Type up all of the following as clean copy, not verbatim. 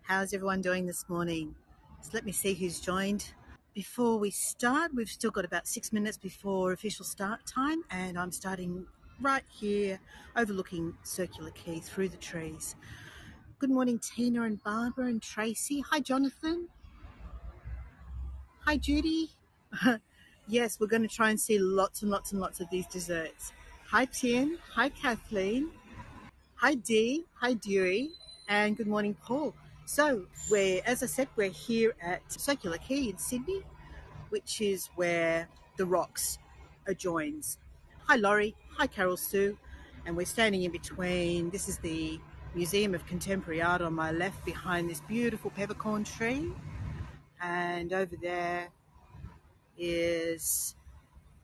How's everyone doing this morning? So let me see who's joined. Before we start, we've still got about 6 minutes before official start time, and I'm starting right here overlooking Circular Quay through the trees. Good morning, Tina and Barbara and Tracy. Hi, Jonathan. Hi, Judy. Yes, we're going to try and see lots and lots and lots of these desserts. Hi, Tien. Hi, Kathleen. Hi Dee, hi Dewey, and good morning, Paul. So as I said, we're here at Circular Quay in Sydney, which is where the Rocks adjoins. Hi Laurie, hi Carol Sue, and we're standing in between. This is the Museum of Contemporary Art on my left behind this beautiful peppercorn tree, and over there is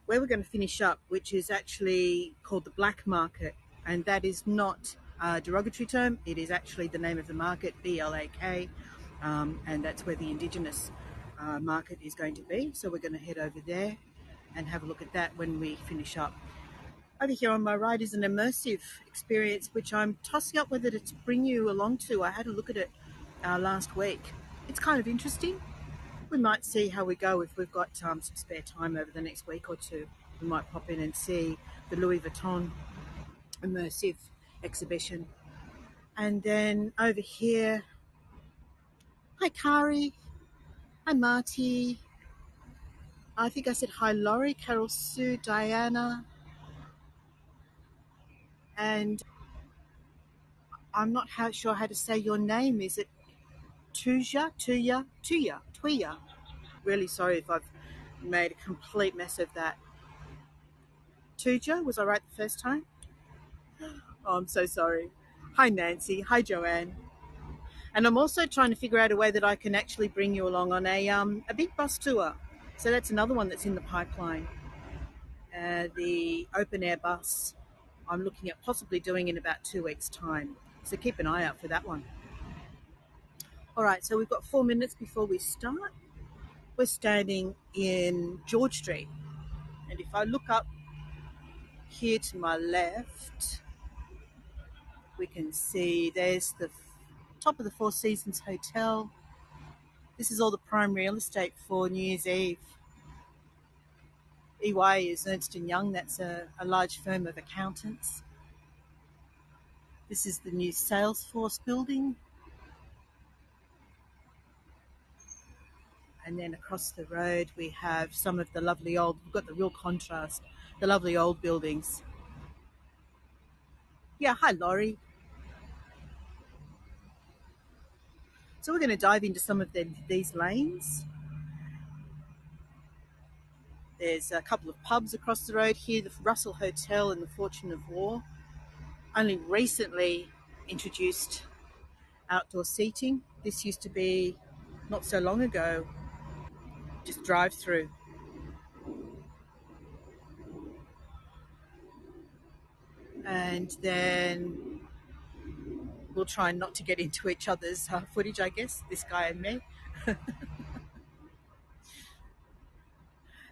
where we're going to finish up, which is actually called the Black Market, and that is not a derogatory term. It is actually the name of the market, BLAK, and that's where the Indigenous market is going to be. So we're going to head over there and have a look at that when we finish up. Over here on my right is an immersive experience, which I'm tossing up whether to bring you along to. I had a look at it last week. It's kind of interesting. We might see how we go if we've got some spare time over the next week or two. We might pop in and see the Louis Vuitton immersive exhibition. And then over here, hi Kari, hi Marty. I think I said hi Laurie, Carol Sue, Diana, and I'm not sure how to say your name. Is it Tuya? Really sorry if I've made a complete mess of that. Tuja, was I right the first time? Oh, I'm so sorry. Hi, Nancy. Hi, Joanne. And I'm also trying to figure out a way that I can actually bring you along on a big bus tour. So that's another one that's in the pipeline. The open air bus, I'm looking at possibly doing in about 2 weeks' time. So keep an eye out for that one. All right, so we've got 4 minutes before we start. We're standing in George Street. And if I look up here to my left, we can see there's the top of the Four Seasons Hotel. This is all the prime real estate for New Year's Eve. EY is Ernst & Young. That's a large firm of accountants. This is the new Salesforce building. And then across the road, we have some of the lovely we've got the real contrast, the lovely old buildings. Yeah, hi, Laurie. So we're going to dive into some of these lanes. There's a couple of pubs across the road here, the Russell Hotel and the Fortune of War. Only recently introduced outdoor seating. This used to be, not so long ago, just drive through. And then we'll try not to get into each other's footage, I guess, this guy and me.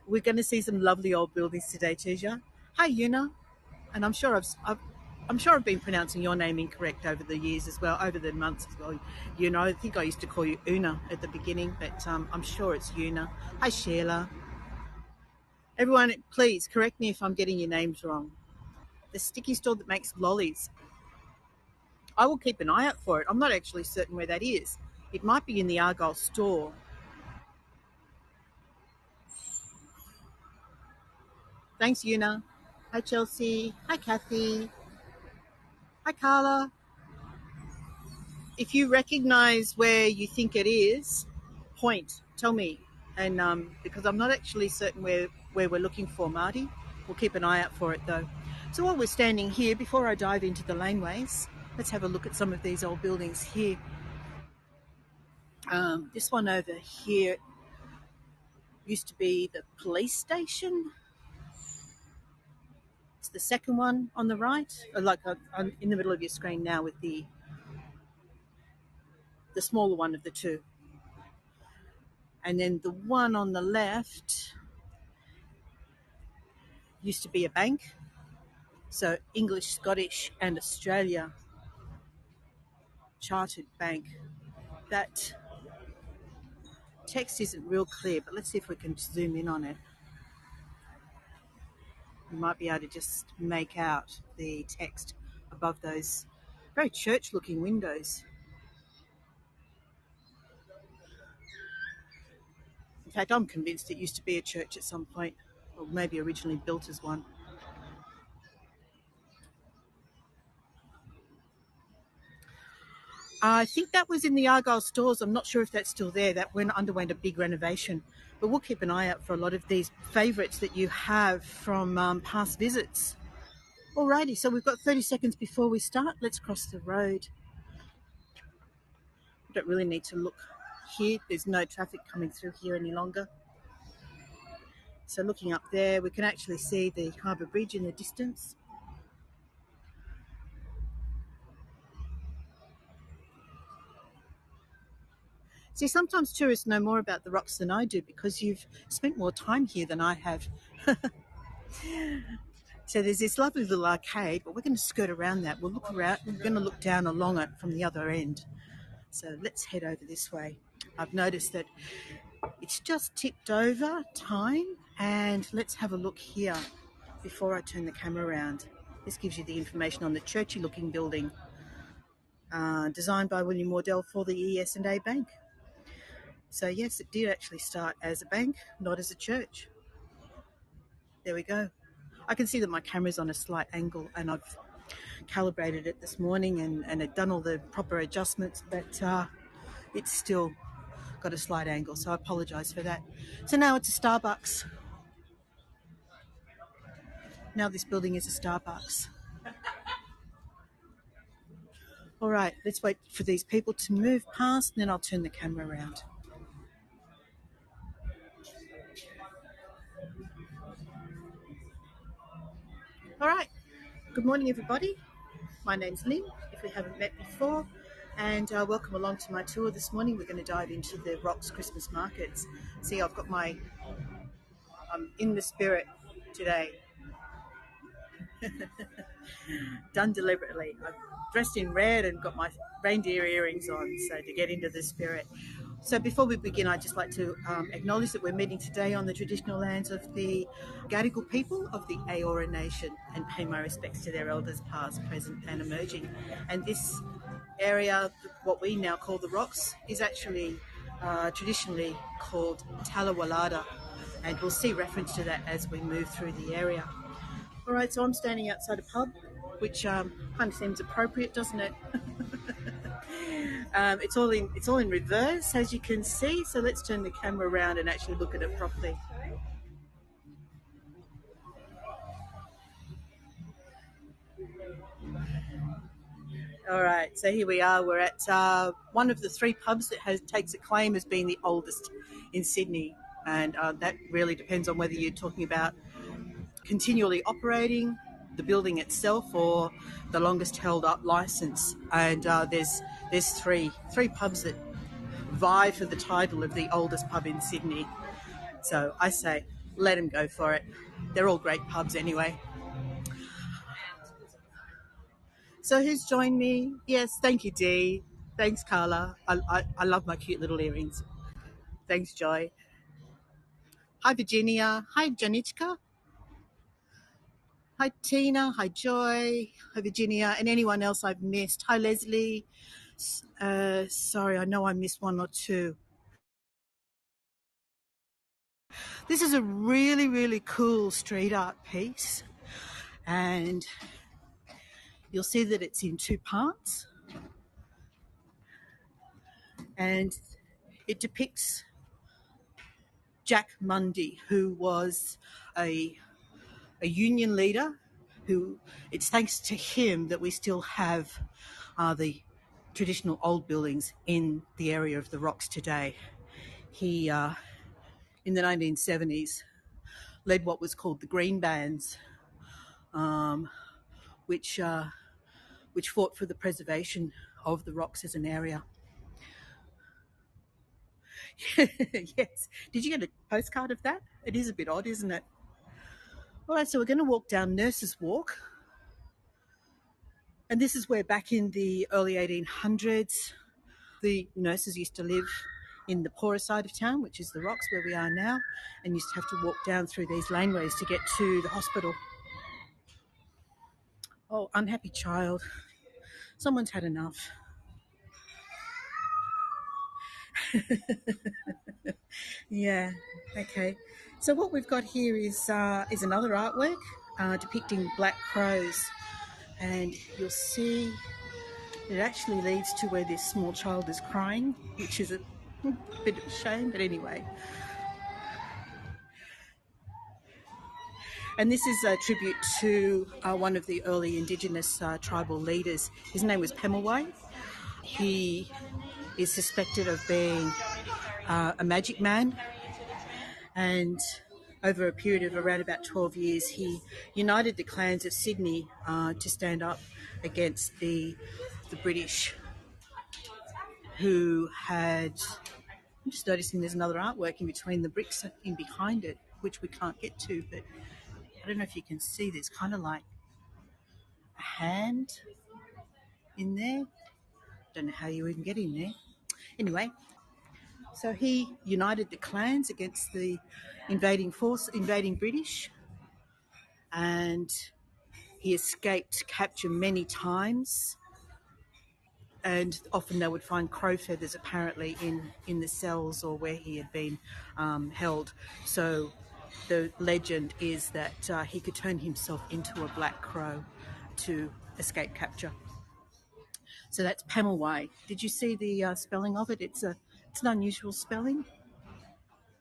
We're going to see some lovely old buildings today, Tuja. Hi, Una. And I'm sure I've been pronouncing your name incorrect over the years as well, over the months as well. I think I used to call you Una at the beginning, but I'm sure it's Una. Hi, Sheila. Everyone, please correct me if I'm getting your names wrong. The sticky store that makes lollies. I will keep an eye out for it. I'm not actually certain where that is. It might be in the Argyle store. Thanks, Una. Hi, Chelsea. Hi, Kathy. Hi, Carla. If you recognise where you think it is, point. Tell me. And because I'm not actually certain where we're looking for, Marty. We'll keep an eye out for it, though. So while we're standing here, before I dive into the laneways, let's have a look at some of these old buildings here. This one over here used to be the police station. It's the second one on the right, I'm in the middle of your screen now with the smaller one of the two. And then the one on the left used to be a bank. So English, Scottish and Australia Chartered Bank. That text isn't real clear, but let's see if we can zoom in on it. You might be able to just make out the text above those very church-looking windows. In fact, I'm convinced it used to be a church at some point, or maybe originally built as one. I think that was in the Argyle stores. I'm not sure if that's still there. That underwent a big renovation. But we'll keep an eye out for a lot of these favourites that you have from past visits. Alrighty, so we've got 30 seconds before we start. Let's cross the road. We don't really need to look here. There's no traffic coming through here any longer. So looking up there, we can actually see the Harbour Bridge in the distance. See, sometimes tourists know more about the rocks than I do because you've spent more time here than I have. So there's this lovely little arcade, but we're going to skirt around that. We'll look around. We're going to look down along it from the other end. So let's head over this way. I've noticed that it's just tipped over time, and let's have a look here before I turn the camera around. This gives you the information on the churchy-looking building, designed by William Wardell for the ES&A Bank. So yes, it did actually start as a bank, not as a church. There we go. I can see that my camera's on a slight angle, and I've calibrated it this morning and had done all the proper adjustments, but it's still got a slight angle, so I apologise for that. So now it's a Starbucks. Now this building is a Starbucks. All right, let's wait for these people to move past, and then I'll turn the camera around. All right, good morning, everybody. My name's Lynn, if we haven't met before, and welcome along to my tour this morning. We're going to dive into the Rocks Christmas markets. See, I'm in the spirit today. Done deliberately. I'm dressed in red and got my reindeer earrings on, so to get into the spirit. So before we begin, I'd just like to acknowledge that we're meeting today on the traditional lands of the Gadigal people of the Eora Nation and pay my respects to their elders past, present and emerging. And this area, what we now call the Rocks, is actually traditionally called Talawalada, and we'll see reference to that as we move through the area. All right, so I'm standing outside a pub, which kind of seems appropriate, doesn't it? It's all in reverse, as you can see. So let's turn the camera around and actually look at it properly. All right, so here we are. We're at one of the three pubs that takes a claim as being the oldest in Sydney, and that really depends on whether you're talking about continually operating the building itself or the longest held up license. And there's three pubs that vie for the title of the oldest pub in Sydney. So I say, let them go for it. They're all great pubs anyway. So who's joined me? Yes, thank you, Dee. Thanks, Carla. I love my cute little earrings. Thanks, Joy. Hi, Virginia. Hi, Janichka. Hi, Tina. Hi, Joy. Hi, Virginia. And anyone else I've missed. Hi, Leslie. Sorry, I know I missed one or two. This is a really, really cool street art piece. And you'll see that it's in two parts. And it depicts Jack Mundy, who was a union leader, who it's thanks to him that we still have the traditional old buildings in the area of the Rocks today. He, in the 1970s, led what was called the Green Bands, which fought for the preservation of the Rocks as an area. Yes. Did you get a postcard of that? It is a bit odd, isn't it? All right, so we're going to walk down Nurses Walk. And this is where back in the early 1800s, The nurses used to live in the poorer side of town, which is the Rocks where we are now, and used to have to walk down through these laneways to get to the hospital. Oh, unhappy child. Someone's had enough. Yeah, okay. So what we've got here is another artwork depicting black crows, and you'll see it actually leads to where this small child is crying, which is a bit of a shame, but anyway. And this is a tribute to one of the early Indigenous tribal leaders. His name was Pemulwuy. He is suspected of being a magic man, and over a period of around about 12 years, he united the clans of Sydney to stand up against the British, who had... I'm just noticing there's another artwork in between the bricks in behind it, which we can't get to, but I don't know if you can see, there's kind of like a hand in there. Don't know how you even get in there. Anyway, so he united the clans against the invading British, and he escaped capture many times. And often they would find crow feathers apparently in the cells or where he had been held. So the legend is that he could turn himself into a black crow to escape capture. So that's Pemulwuy. Did you see the spelling of it? It's an unusual spelling.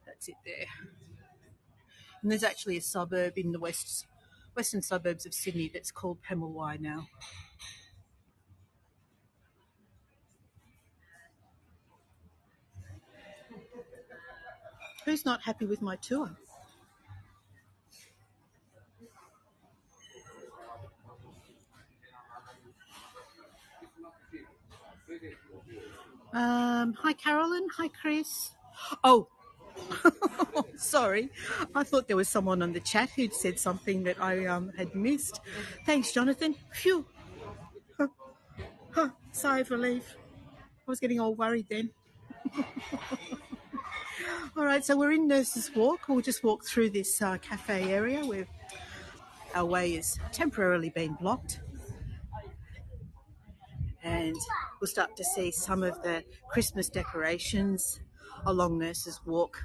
That's it there. And there's actually a suburb in the western suburbs of Sydney that's called Pemulwuy now. Who's not happy with my tour? Hi, Carolyn. Hi, Chris. Oh, sorry. I thought there was someone on the chat who'd said something that I had missed. Thanks, Jonathan. Phew. Sigh of relief. I was getting all worried then. All right, so we're in Nurses Walk. We'll just walk through this cafe area where our way is temporarily being blocked. And we'll start to see some of the Christmas decorations along Nurses Walk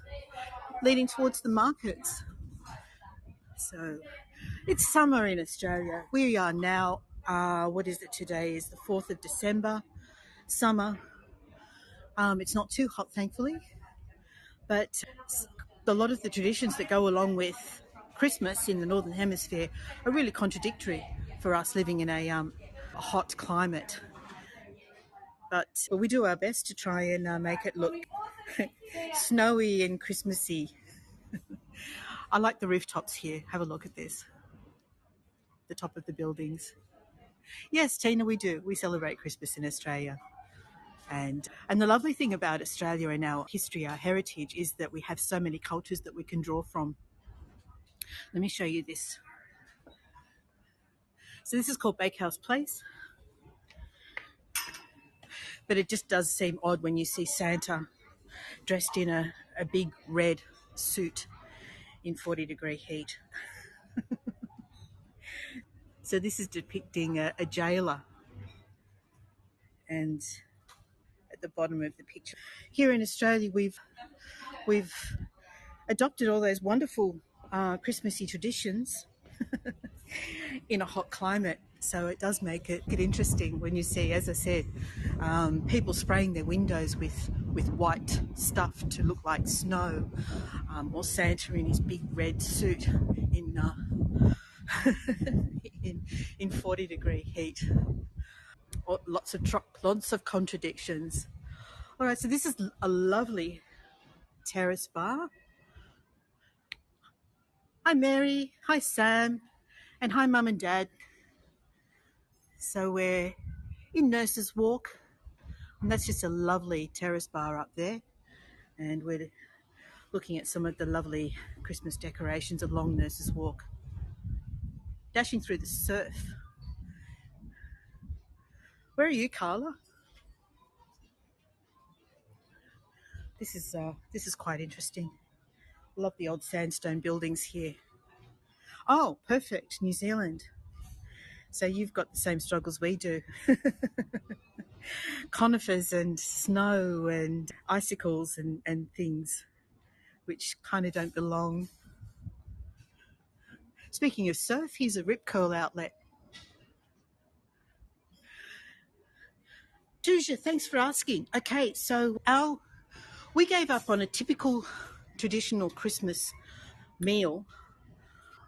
leading towards the markets. So it's summer in Australia. We are now, what is it today? Is the 4th of December. Summer. It's not too hot, thankfully, but a lot of the traditions that go along with Christmas in the Northern Hemisphere are really contradictory for us living in a hot climate. But we do our best to try and make it look snowy and Christmassy. I like the rooftops here. Have a look at this. The top of the buildings. Yes, Tina, we do. We celebrate Christmas in Australia. And the lovely thing about Australia and our history, our heritage, is that we have so many cultures that we can draw from. Let me show you this. So this is called Bakehouse Place. But it just does seem odd when you see Santa dressed in a big red suit in 40-degree heat. So this is depicting a jailer, and at the bottom of the picture. Here in Australia, we've adopted all those wonderful Christmassy traditions in a hot climate. So it does make it interesting when you see, as I said, people spraying their windows with white stuff to look like snow, or Santa in his big red suit in in 40-degree heat. Lots of contradictions. All right, so this is a lovely terrace bar. Hi, Mary. Hi, Sam. And hi, Mum and Dad. So we're in Nurses Walk, and that's just a lovely terrace bar up there. And we're looking at some of the lovely Christmas decorations along Nurses Walk. Dashing through the surf. Where are you, Carla? This is quite interesting. Love the old sandstone buildings here. Oh, perfect, New Zealand. So you've got the same struggles we do. Conifers and snow and icicles and things which kind of don't belong. Speaking of surf, here's a Rip Curl outlet. Juja, thanks for asking. Okay, so we gave up on a typical traditional Christmas meal.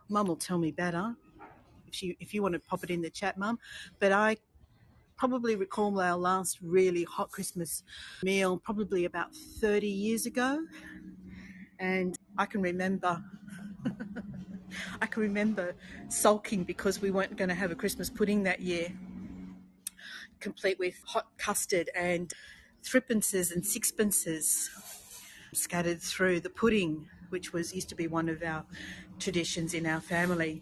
Mum will tell me better if you want to pop it in the chat, Mum. But I probably recall our last really hot Christmas meal probably about 30 years ago. And I can remember sulking because we weren't going to have a Christmas pudding that year, complete with hot custard and threepences and sixpences scattered through the pudding, which used to be one of our traditions in our family.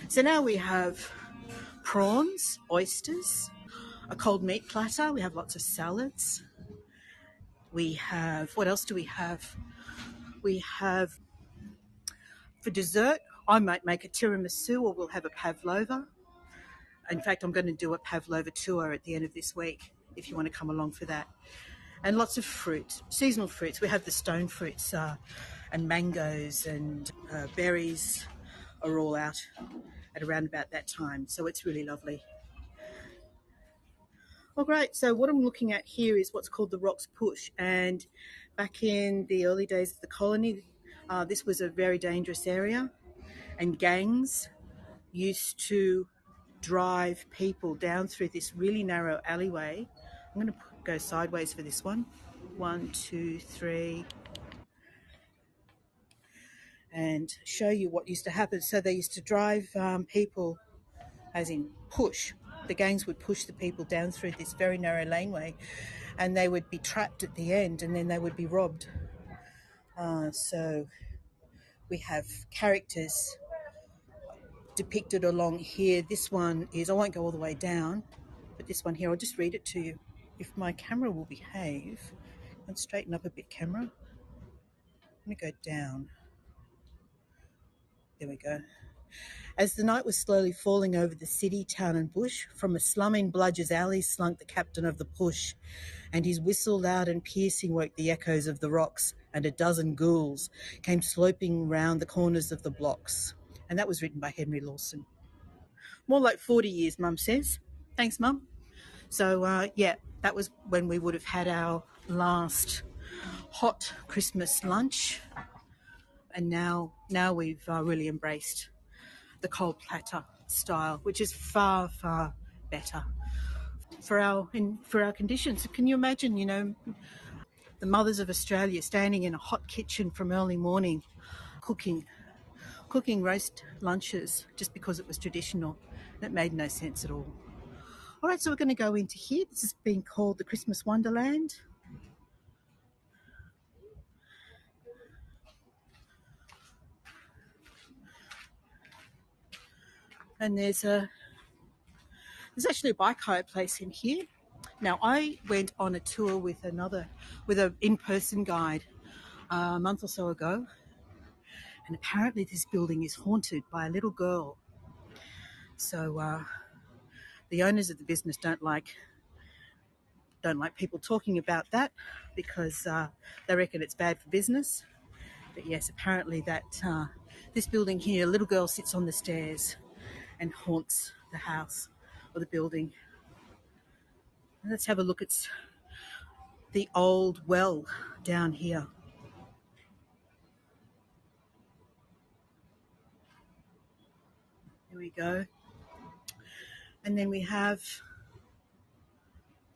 So now we have prawns, oysters, a cold meat platter. We have lots of salads. We have, what else do we have? We have, for dessert, I might make a tiramisu or we'll have a pavlova. In fact, I'm going to do a pavlova tour at the end of this week if you want to come along for that. And lots of fruit, seasonal fruits. We have the stone fruits and mangoes and berries are all out at around about that time. So it's really lovely. Well, great. So what I'm looking at here is what's called the Rocks Push. And back in the early days of the colony, this was a very dangerous area. And gangs used to drive people down through this really narrow alleyway. I'm going to go sideways for this one. 1, 2, 3. And show you what used to happen. So they used to drive people, as in push. The gangs would push the people down through this very narrow laneway and they would be trapped at the end and then they would be robbed. So we have characters depicted along here. This one is, I won't go all the way down, but this one here, I'll just read it to you. If my camera will behave, and straighten up a bit, camera. I'm going to go down. There we go. As the night was slowly falling over the city, town and bush, from a slum in Bludge's alley slunk the captain of the push, and his whistle loud and piercing woke the echoes of the rocks, and a dozen ghouls came sloping round the corners of the blocks. And that was written by Henry Lawson. More like 40 years, Mum says. Thanks, Mum. So, yeah, that was when we would have had our last hot Christmas lunch. And now we've really embraced the cold platter style, which is far, far better for our conditions. Can you imagine, the mothers of Australia standing in a hot kitchen from early morning, cooking roast lunches just because it was traditional? That made no sense at all. All right, so we're going to go into here. This has been called the Christmas Wonderland. And there's actually a bike hire place in here. Now, I went on a tour with an in-person guide a month or so ago, and apparently this building is haunted by a little girl. So the owners of the business don't like people talking about that because they reckon it's bad for business. But yes, apparently that this building here, a little girl sits on the stairs and haunts the house or the building. Let's have a look at the old well down here. There we go. And then we have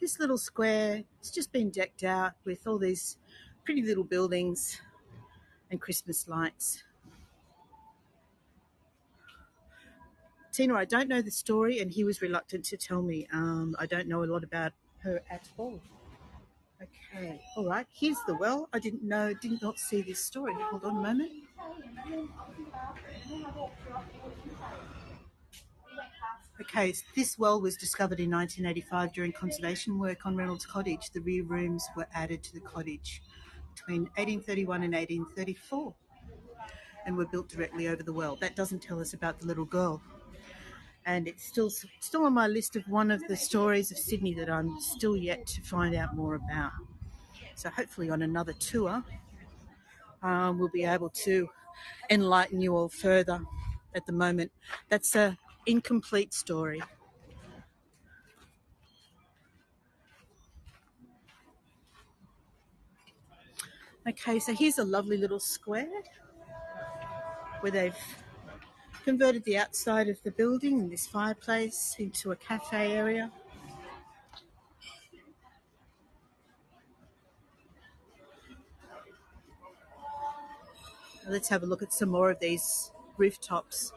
this little square. It's just been decked out with all these pretty little buildings and Christmas lights. Tina, I don't know the story, and he was reluctant to tell me. I don't know a lot about her at all. Okay, all right. Here's the well. I did not see this story. Hold on a moment. Okay, so this well was discovered in 1985 during conservation work on Reynolds Cottage. The rear rooms were added to the cottage. between 1831 and 1834, and were built directly over the well. That doesn't tell us about the little girl. And it's still on my list of one of the stories of Sydney that I'm still yet to find out more about. So hopefully on another tour, we'll be able to enlighten you all further. At the moment, that's a incomplete story. Okay, so here's a lovely little square where they've converted the outside of the building and this fireplace into a cafe area. Let's have a look at some more of these rooftops.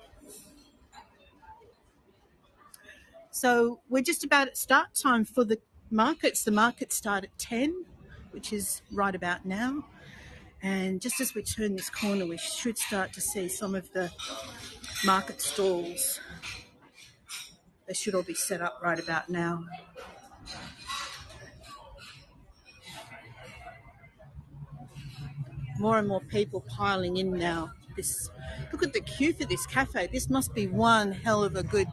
So we're just about at start time for the markets. The markets start at 10, which is right about now. And just as we turn this corner, we should start to see some of the market stalls. They should all be set up right about now. More and more people piling in now. Look at the queue for this cafe. This must be one hell of a good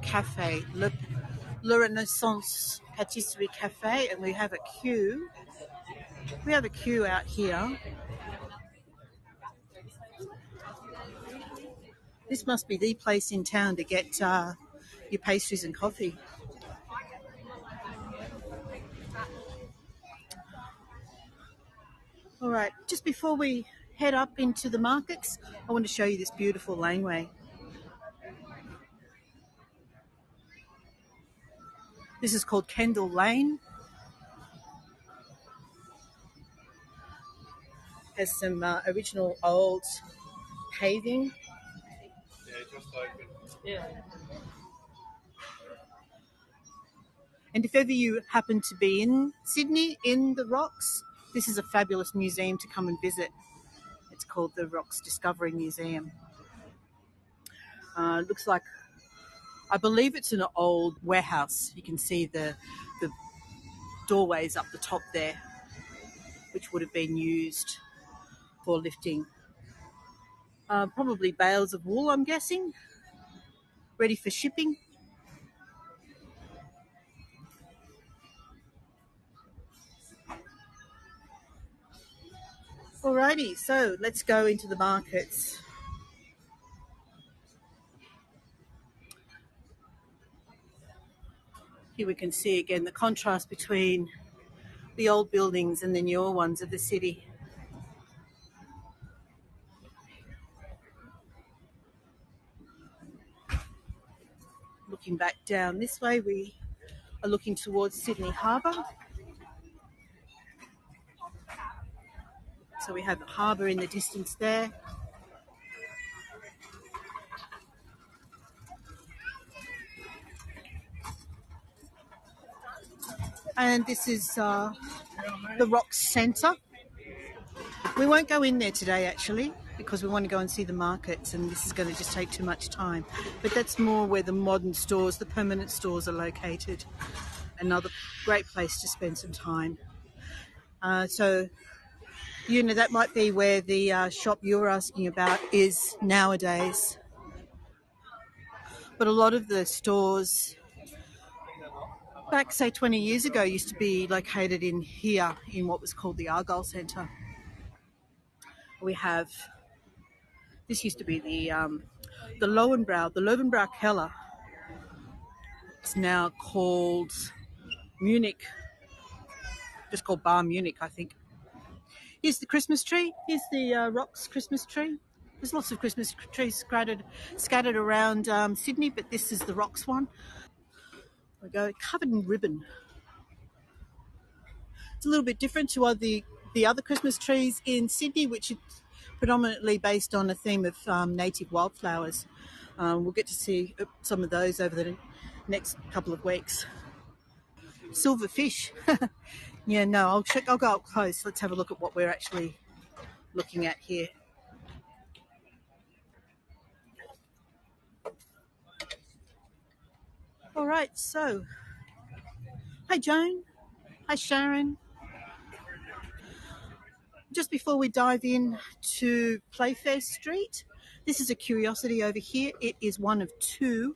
cafe. Le Renaissance Patisserie Cafe, and we have a queue. We have a queue out here. This must be the place in town to get your pastries and coffee. All right, just before we head up into the markets, I want to show you this beautiful laneway. This is called Kendall Lane. Has some original old paving. Yeah, just open. Yeah. And if ever you happen to be in Sydney, in the Rocks, this is a fabulous museum to come and visit. It's called the Rocks Discovery Museum. Looks like, I believe it's an old warehouse. You can see the doorways up the top there, which would have been used for lifting probably bales of wool, I'm guessing, ready for shipping. Alrighty, so let's go into the markets. Here we can see again the contrast between the old buildings and the newer ones of the city. Looking back down this way, we are looking towards Sydney Harbour. So we have the harbour in the distance there. And this is the Rocks Centre. We won't go in there today, actually, because we want to go and see the markets, and this is going to just take too much time. But that's more where the modern stores, the permanent stores, are located. Another great place to spend some time. So, you know, that might be where the shop you were asking about is nowadays. But a lot of the stores back, say, 20 years ago used to be located in here, in what was called the Argyle Centre. We have, this used to be the Loewenbräu Keller. It's now called Munich, just called Bar Munich, I think. Here's the Christmas tree. Here's the Rocks Christmas tree. There's lots of Christmas trees scattered around Sydney, but this is the Rocks one. We go covered in ribbon. It's a little bit different to the other Christmas trees in Sydney, which is predominantly based on a theme of native wildflowers. We'll get to see some of those over the next couple of weeks. Silverfish. Yeah, no, I'll go up close. Let's have a look at what we're actually looking at here. All right, so hi Joan, hi Sharon. just before we dive in to Playfair Street, this is a curiosity over here. It is one of two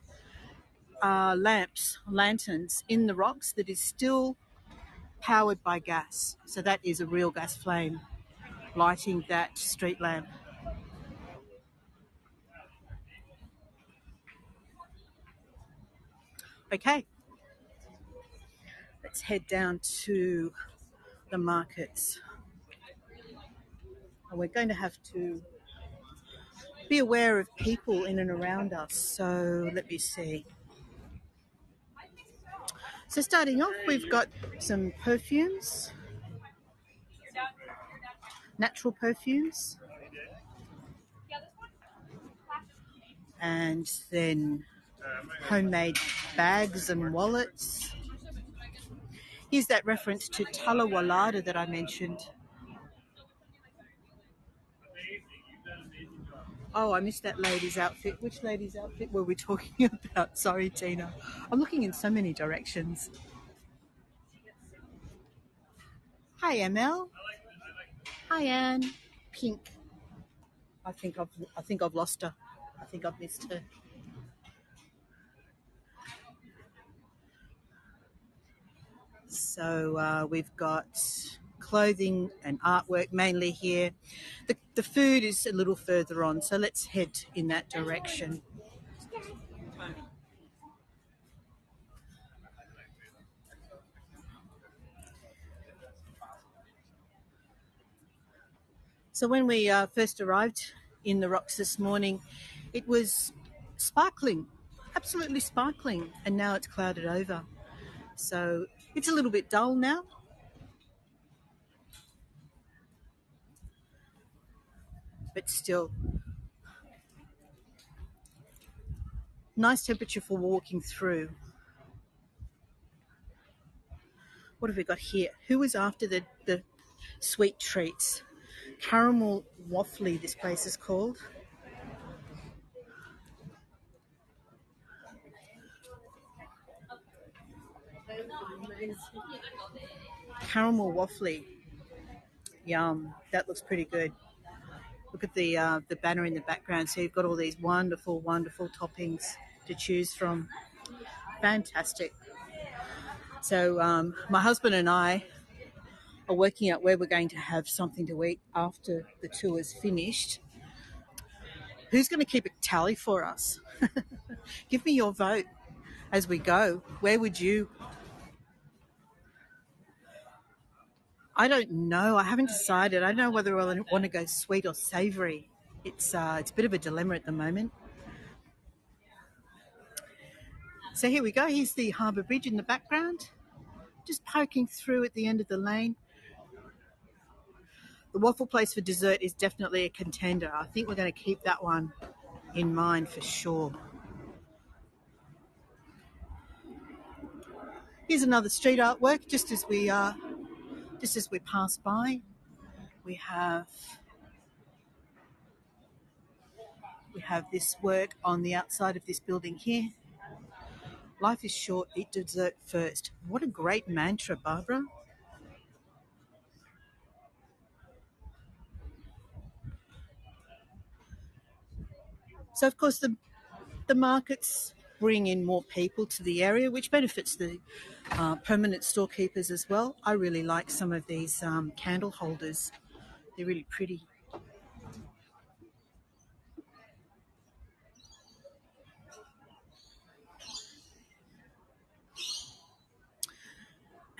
lanterns in the rocks that is still powered by gas. So that is a real gas flame lighting that street lamp. Okay, let's head down to the markets. And we're going to have to be aware of people in and around us. So let me see. So starting off, we've got some perfumes, natural perfumes, and then homemade bags and wallets. Here's that reference to Talawalada that I mentioned. Oh, I missed that lady's outfit. Which lady's outfit were we talking about? Sorry, Tina. I'm looking in so many directions. Hi, ML. Hi, Anne. Pink. I think I've lost her. I think I've missed her. So we've got clothing and artwork mainly here. The food is a little further on, so let's head in that direction. So when we first arrived in the rocks this morning, it was sparkling, absolutely sparkling, and now it's clouded over. So it's a little bit dull now. But still, nice temperature for walking through. What have we got here? Who was after the sweet treats? Caramel Waffly, this place is called. Caramel Waffly. Yum. That looks pretty good. Look at the banner in the background. So you've got all these wonderful, wonderful toppings to choose from. Fantastic. So my husband and I are working out where we're going to have something to eat after the tour is finished. Who's going to keep a tally for us? Give me your vote as we go. Where would you? I don't know. I haven't decided. I don't know whether I want to go sweet or savoury. It's a bit of a dilemma at the moment. So here we go. Here's the Harbour Bridge in the background. Just poking through at the end of the lane. The waffle place for dessert is definitely a contender. I think we're going to keep that one in mind for sure. Here's another street artwork just as we pass by. We have this work on the outside of this building here. Life is short, eat dessert first. What a great mantra, Barbara. So, of course, the markets bring in more people to the area, which benefits the permanent storekeepers as well. I really like some of these candle holders. They're really pretty.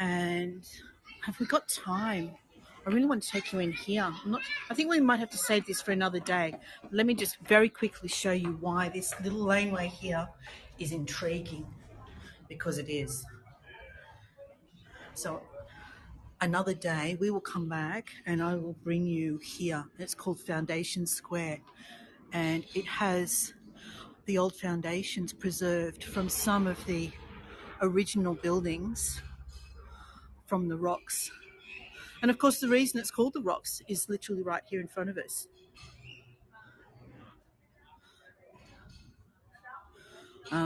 And have we got time? I really want to take you in here. I think we might have to save this for another day. Let me just very quickly show you why this little laneway here is intriguing, because it is. So another day we will come back and I will bring you here. It's called Foundation Square, and it has the old foundations preserved from some of the original buildings from the rocks. And of course the reason it's called the rocks is literally right here in front of us.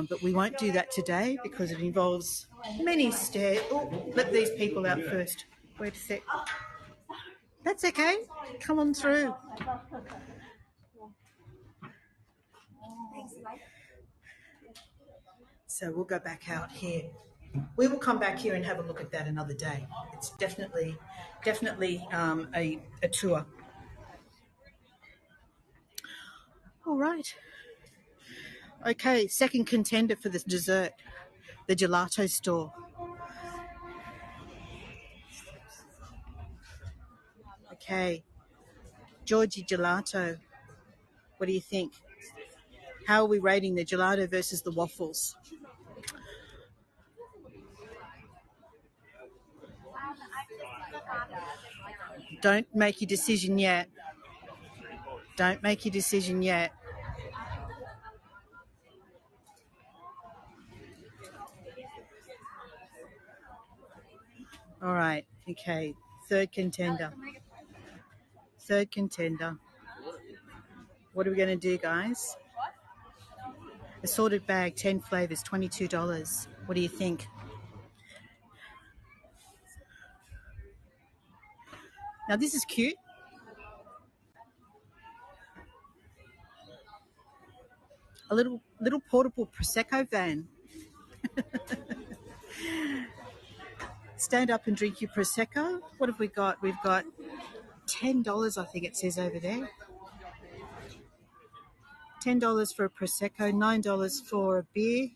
But we won't do that today because it involves many stairs. Oh, let these people out first. Wait a sec. That's okay. Come on through. So we'll go back out here. We will come back here and have a look at that another day. It's definitely a tour. All right. Okay, second contender for this dessert, the gelato store. Okay, Georgie Gelato. What do you think? How are we rating the gelato versus the waffles? Don't make your decision yet. Don't make your decision yet. All right. Okay. Third contender. Third contender. What are we going to do, guys? Assorted bag, 10 flavors, $22. What do you think? Now, this is cute. A little portable Prosecco van. Stand up and drink your Prosecco. What have we got? We've got $10, I think it says over there. $10 for a Prosecco, $9 for a beer.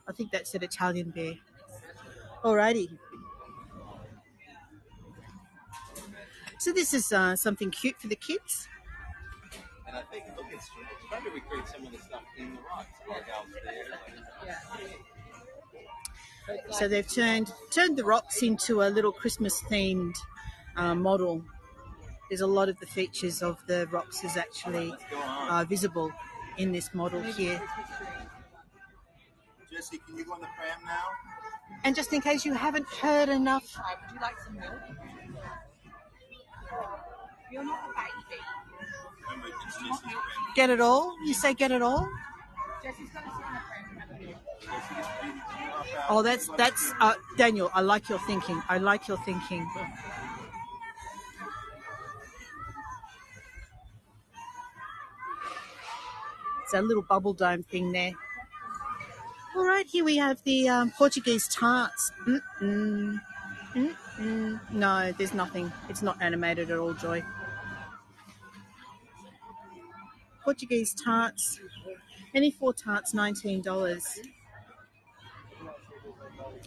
I think that's an Italian beer. Alrighty. So this is something cute for the kids. And I think it's trying to recreate some of the stuff in the rocks, like out there. So they've turned the rocks into a little Christmas themed model. There's a lot of the features of the rocks is actually visible in this model here. Jesse, can you go on the pram now? And just in case you haven't heard enough, Would you like some milk? You're not a baby. Remember, it's Jesse's pram. get it all. You say get it all. Jesse's going to sit on the frame and have a milk. Oh, that's Daniel. I like your thinking. I like your thinking. It's a little bubble dome thing there. All right, here we have the Portuguese tarts. No, there's nothing. It's not animated at all, Joy. Portuguese tarts. Any 4 tarts, $19.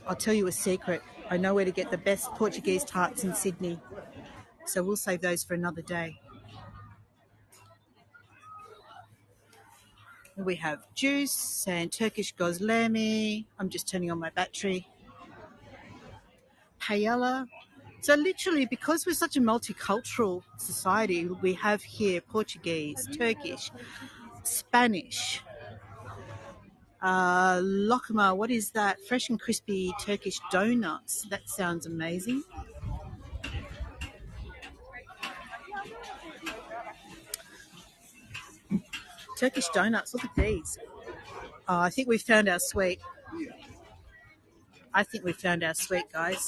I'll tell you a secret. I know where to get the best Portuguese tarts in Sydney. So we'll save those for another day. We have juice and Turkish gözleme. I'm just turning on my battery. Paella. So literally, because we're such a multicultural society, we have here Portuguese, Turkish, Spanish, lokma. What is that? Fresh and crispy Turkish donuts. That sounds amazing. Turkish donuts. Look at these. Oh, I think we found our sweet. I think we found our sweet, guys.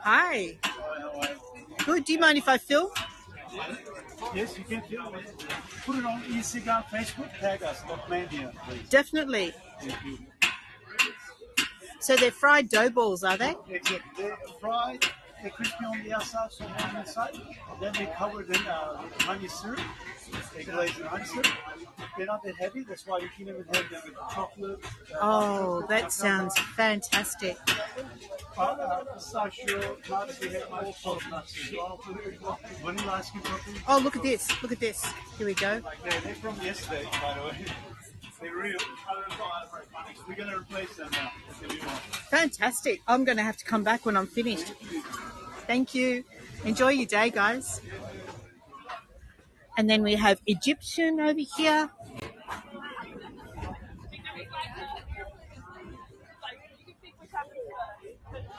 Hi. Good. Do you mind if I film? Yes, you can film it. Put it on Instagram, Facebook, tag us, Lokmania, please. Definitely. Thank you. So they're fried dough balls, are they? Exactly. They're fried, they're crispy on the outside, so on the inside. Then they covered in honey syrup. They glazed in honey syrup. They're not that heavy, that's why you can even have them with chocolate. Oh, that sounds fantastic. Pistachio nuts, we have all sorts of nuts as well. Vanilla ice cream topping. Oh, look at this. Look at this. Here we go. They're from yesterday, by the way. They're real. We're going to replace them now. Fantastic. I'm going to have to come back when I'm finished. Thank you. Enjoy your day, guys. And then we have Egyptian over here.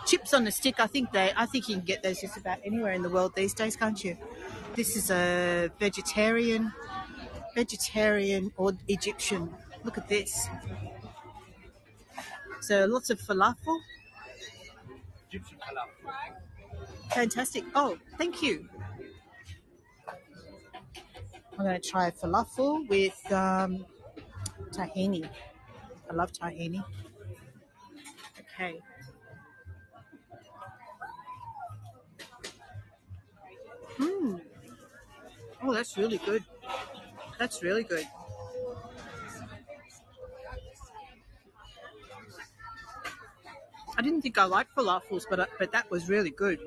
Chips on a stick. I think you can get those just about anywhere in the world these days, can't you? This is a vegetarian or Egyptian. Look at this. So lots of falafel. Egyptian falafel. Fantastic. Oh, thank you. I'm going to try falafel with tahini. I love tahini. Okay. Mm. Oh, that's really good. That's really good. I didn't think I liked falafels, but that was really good.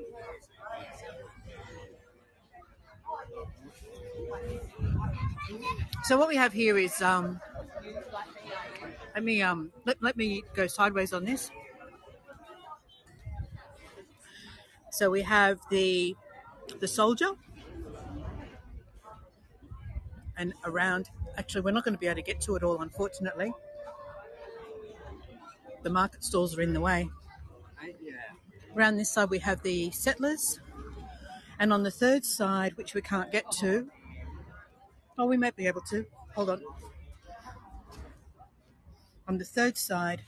So what we have here is let me go sideways on this. So we have the soldier, and around. Actually, we're not going to be able to get to it all, unfortunately. The market stalls are in the way. Yeah. Around this side we have the settlers, and on the third side, which we can't get to, oh, we might be able to. Hold on. On the third side,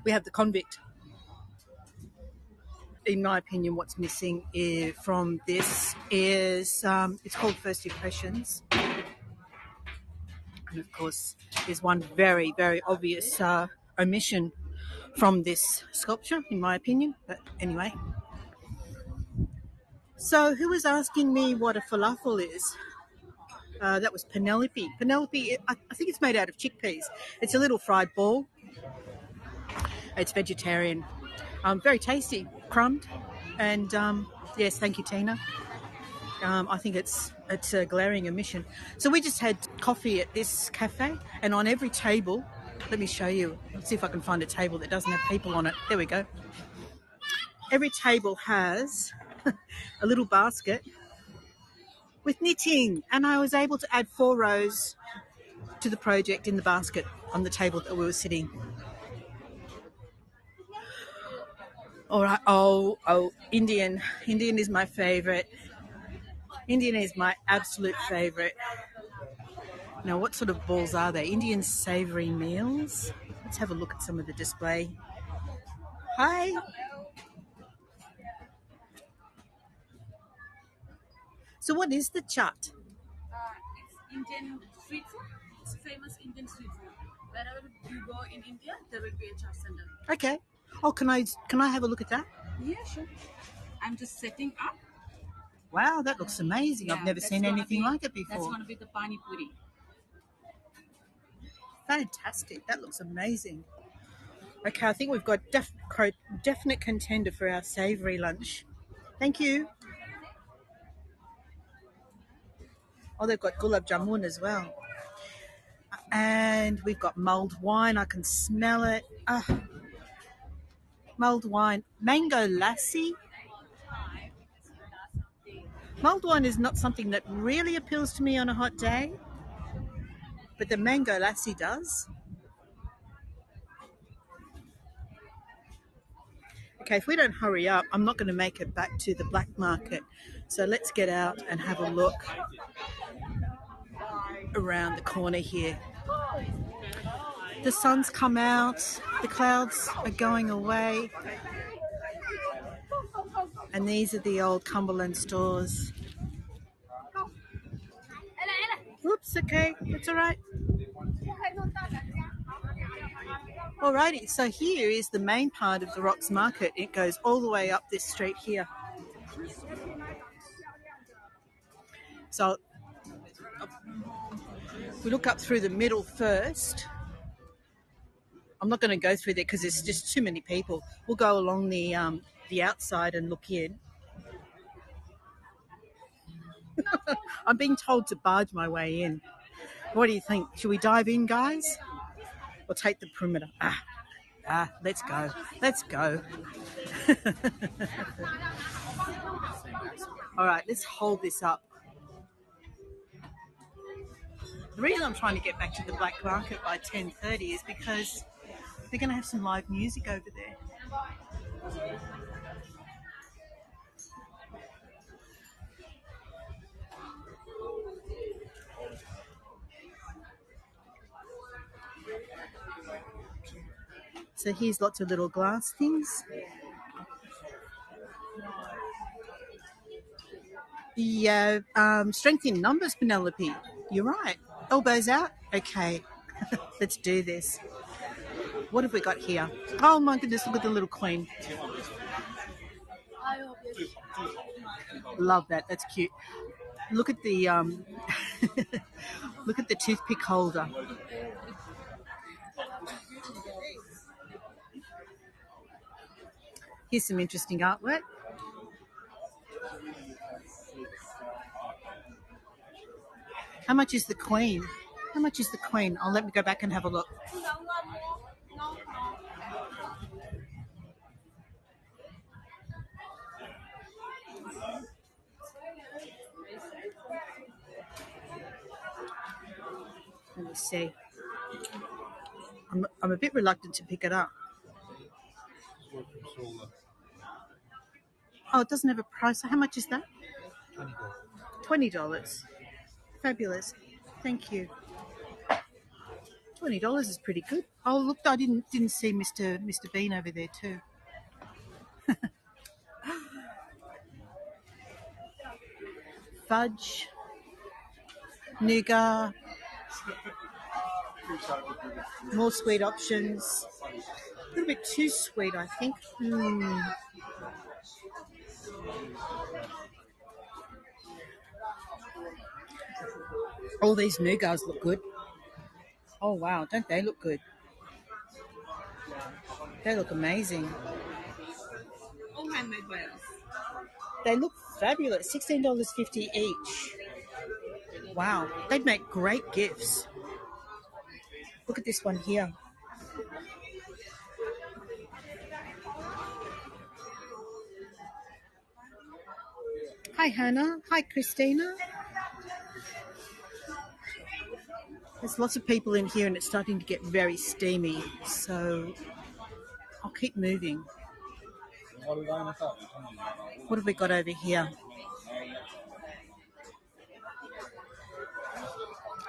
we have the convict. In my opinion, what's missing from this is it's called First Impressions, and of course, there's one very, very obvious omission from this sculpture, in my opinion. But anyway, so who was asking me what a falafel is? That was Penelope. Penelope, I think it's made out of chickpeas. It's a little fried ball. It's vegetarian. Very tasty, crumbed. And yes, thank you, Tina. I think it's a glaring omission. So we just had coffee at this cafe, and on every table, let me show you. Let's see if I can find a table that doesn't have people on it. There we go. Every table has a little basket with knitting, and I was able to add 4 rows to the project in the basket on the table that we were sitting. All right. Oh, Indian. Indian is my favorite. Indian is my absolute favorite. Now, what sort of balls are they? Indian savory meals. Let's have a look at some of the display. Hi. So what is the chaat? It's Indian street food. It's famous Indian street food. Wherever you go in India, there will be a chaat center. Okay. Oh, can I have a look at that? Yeah, sure. I'm just setting up. Wow, that looks amazing. I've never seen anything like it That's before. going to be the pani puri. Fantastic. That looks amazing. Okay, I think we've got definite contender for our savoury lunch. Thank you. Oh, they've got gulab jamun as well. And we've got mulled wine. I can smell it. Mulled wine. Mango lassi. Mulled wine is not something that really appeals to me on a hot day, but the mango lassi does. Okay, if we don't hurry up, I'm not going to make it back to the black market. So let's get out and have a look around the corner here. The sun's come out, the clouds are going away, and these are the old Cumberland stores. Oops, okay, it's all right. Alrighty, so here is the main part of the Rocks Market. It goes all the way up this street here. So we look up through the middle first. I'm not going to go through there because there's just too many people. We'll go along the outside and look in. I'm being told to barge my way in. What do you think? Should we dive in, guys? Or take the perimeter? Let's go. Let's go. All right, let's hold this up. The reason I'm trying to get back to the black market by 10:30 is because they're going to have some live music over there. So here's lots of little glass things. Yeah, strength in numbers, Penelope. You're right. Elbows out. Okay, let's do this. What have we got here? Oh my goodness! Look at the little queen. Love that. That's cute. Look at the look at the toothpick holder. Here's some interesting artwork. How much is the queen? How much is the queen? Oh, let me go back and have a look. Let me see. I'm a bit reluctant to pick it up. Oh, it doesn't have a price. How much is that? $20. Fabulous. Thank you. $20 is pretty good. Oh, look, I didn't see Mr. Bean over there too. Fudge, nougat, more sweet options. A little bit too sweet, I think. All these nougats look good. Oh wow, don't they look good? They look amazing. All handmade by us. They look fabulous. $16.50 each. Wow, they'd make great gifts. Look at this one here. Hi, Hannah. Hi, Christina. There's lots of people in here and it's starting to get very steamy, so I'll keep moving. What have we got over here?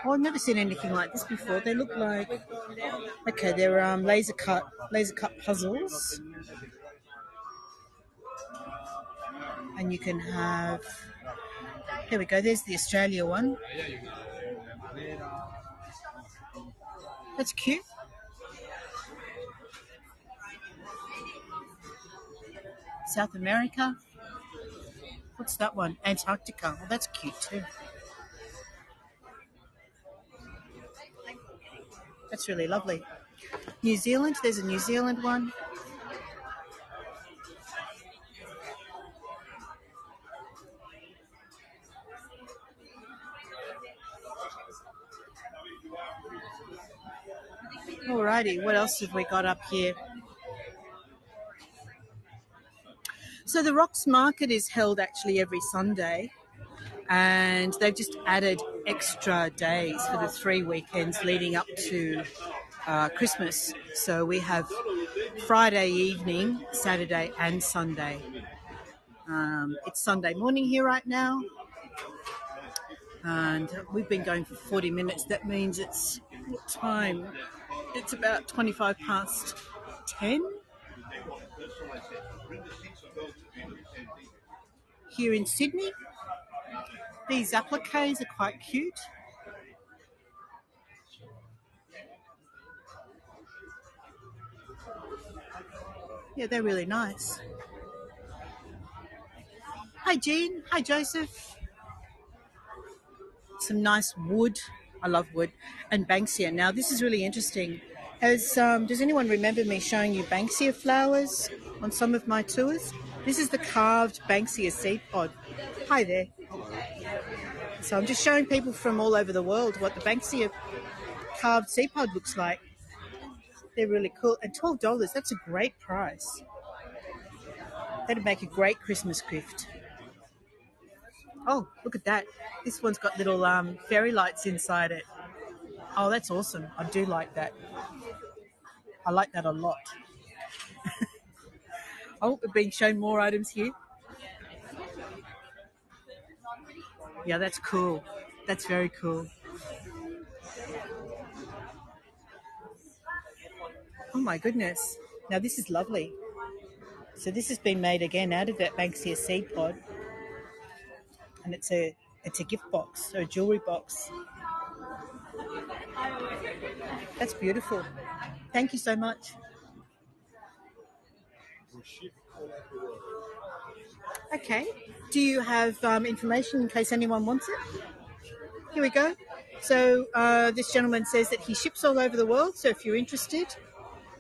Oh, I've never seen anything like this before. They look like, okay, they're laser cut puzzles. And you can have, here we go, there's the Australia one. That's cute. South America. What's that one? Antarctica. Well, that's cute too. That's really lovely. New Zealand. There's a New Zealand one. Alrighty, what else have we got up here? So the Rocks Market is held actually every Sunday, and they've just added extra days for the 3 weekends leading up to Christmas. So we have Friday evening, Saturday and Sunday. It's Sunday morning here right now, and we've been going for 40 minutes. That means it's what time? It's about 25 past 10 here in Sydney. These appliques are quite cute. Yeah, they're really nice. Hi, Jean. Hi, Joseph. Some nice wood. I love wood. And Banksia. Now, this is really interesting. Does anyone remember me showing you Banksia flowers on some of my tours? This is the carved Banksia seed pod. Hi there. So I'm just showing people from all over the world what the Banksia carved seed pod looks like. They're really cool. And $12, that's a great price. That'd make a great Christmas gift. Oh, look at that. This one's got little fairy lights inside it. Oh, that's awesome. I do like that. I like that a lot. Oh, we're being shown more items here. Yeah, that's cool. That's very cool. Oh my goodness. Now this is lovely. So this has been made again out of that Banksia seed pod, and it's a gift box, or a jewelry box. That's beautiful. Thank you so much. Okay. Do you have information in case anyone wants it? Here we go. So this gentleman says that he ships all over the world. So if you're interested,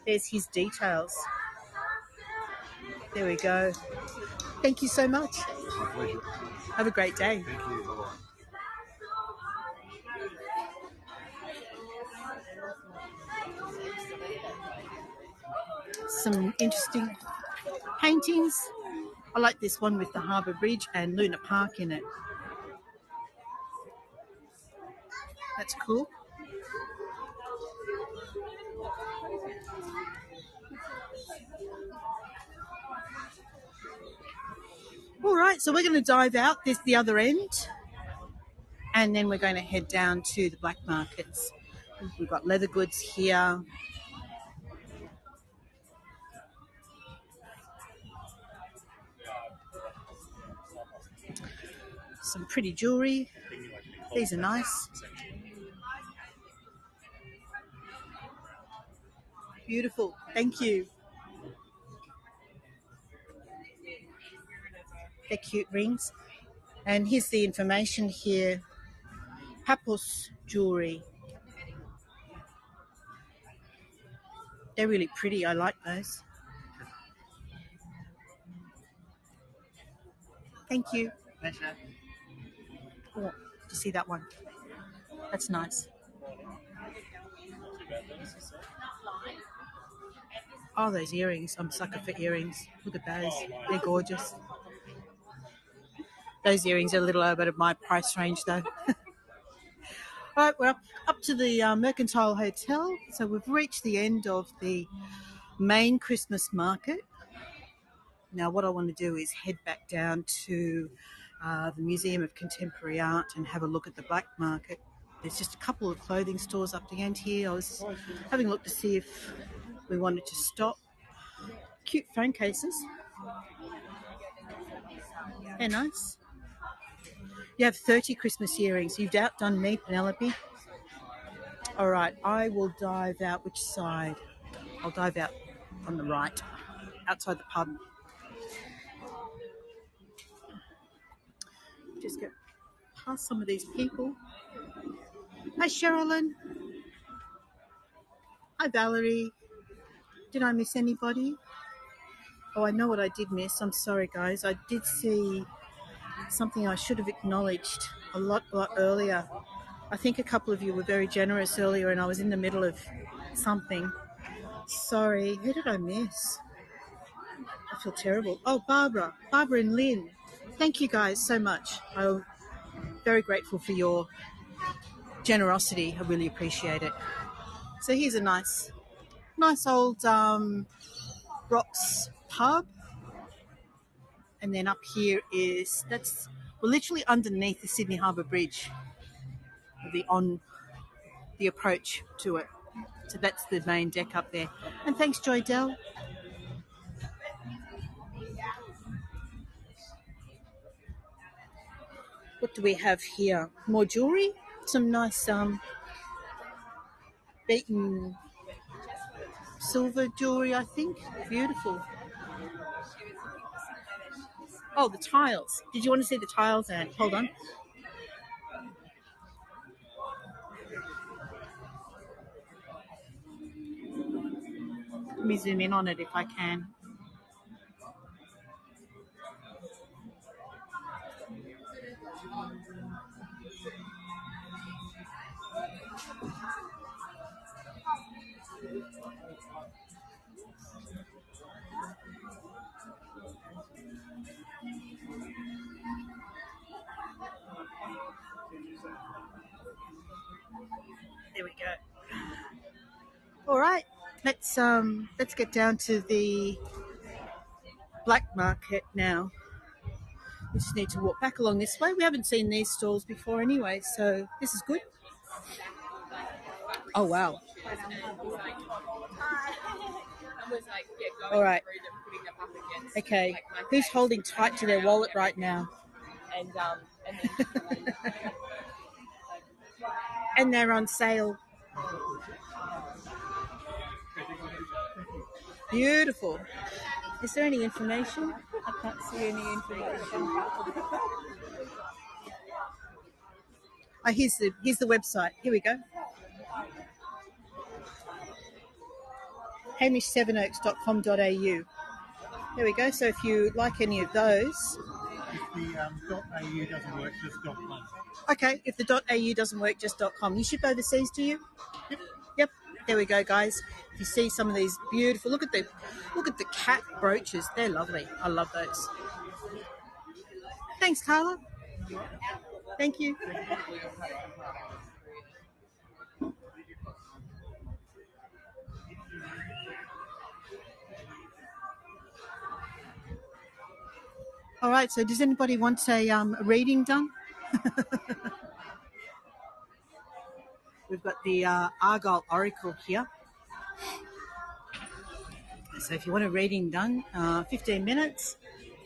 there's his details. There we go. Thank you so much. My pleasure. Have a great day. Thank you. Bye-bye. Some interesting paintings. I like this one with the Harbour Bridge and Luna Park in it. That's cool. All right, so we're going to dive out this the other end, and then we're going to head down to the black markets. We've got leather goods here. Some pretty jewelry. These are nice. Beautiful. Thank you. They're cute rings. And here's the information here. Papos jewelry. They're really pretty. I like those. Thank you. Oh, you see that one? That's nice. Oh, those earrings. I'm a sucker for earrings. Look at those. They're gorgeous. Those earrings are a little out of my price range, though. All right, we're up to the Mercantile Hotel. So we've reached the end of the main Christmas market. Now, what I want to do is head back down to the Museum of Contemporary Art and have a look at the black market. There's just a couple of clothing stores up the end here. I was having a look to see if we wanted to stop. Cute phone cases. They're nice. You have 30 Christmas earrings. You've outdone me, Penelope. All right, I will dive out. Which side? I'll dive out on the right, outside the pub. Just get past some of these people. Hi, Sherilyn. Hi, Valerie. Did I miss anybody? Oh, I know what I did miss. I'm sorry, guys. I did see something I should have acknowledged a lot earlier. I think a couple of you were very generous earlier and I was in the middle of something. Sorry. Who did I miss? I feel terrible. Oh, Barbara and Lynn. Thank you guys so much. I'm very grateful for your generosity. I really appreciate it. So here's a nice old Rocks pub. And then up here we're literally underneath the Sydney Harbour Bridge, on the approach to it. So that's the main deck up there. And thanks, Joy Dell. What do we have here? More jewelry. Some nice beaten silver jewelry, I think. Beautiful. Oh, the tiles. Did you want to see the tiles, Anne? Hold on. Let me zoom in on it if I can. There we go. All right, let's get down to the black market now. We just need to walk back along this way. We haven't seen these stalls before anyway, so this is good. Oh wow, and was like, hi. And was like, yeah, going All right. through them, putting them up against. Okay. Like, my Who's face holding tight to their wallet right now? and then And they're on sale. Beautiful. Is there any information? I can't see any information. Oh, here's the website. Here we go. hamish7oaks.com.au. There we go. So if you like any of those. If the .au doesn't work, just .com. Okay, if the .au doesn't work, just .com. You ship overseas, do you? Yep. There we go, guys. If you see some of these beautiful, look at the cat brooches. They're lovely. I love those. Thanks, Carla. Thank you. All right. So, does anybody want a reading done? We've got the Argyle Oracle here. So if you want a reading done, 15 minutes,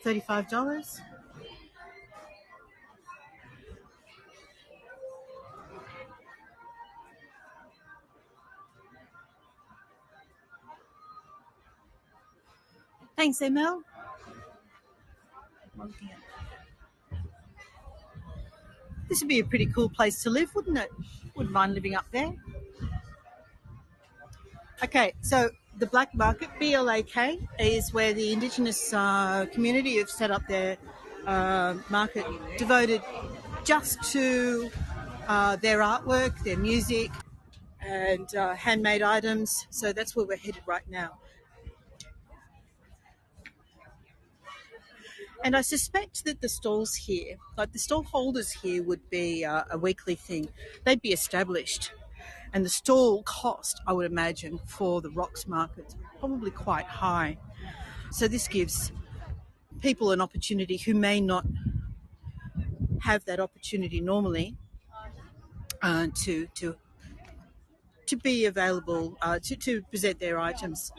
$35. Thanks, Emil. This would be a pretty cool place to live, wouldn't it? Wouldn't mind living up there. Okay, so the Black Market, BLAK, is where the Indigenous community have set up their market devoted just to their artwork, their music, and handmade items. So that's where we're headed right now. And I suspect that the stalls here, like the stall holders here, would be a weekly thing. They'd be established. And the stall cost, I would imagine, for the rocks market, probably quite high. So this gives people an opportunity who may not have that opportunity normally to be available, to present their items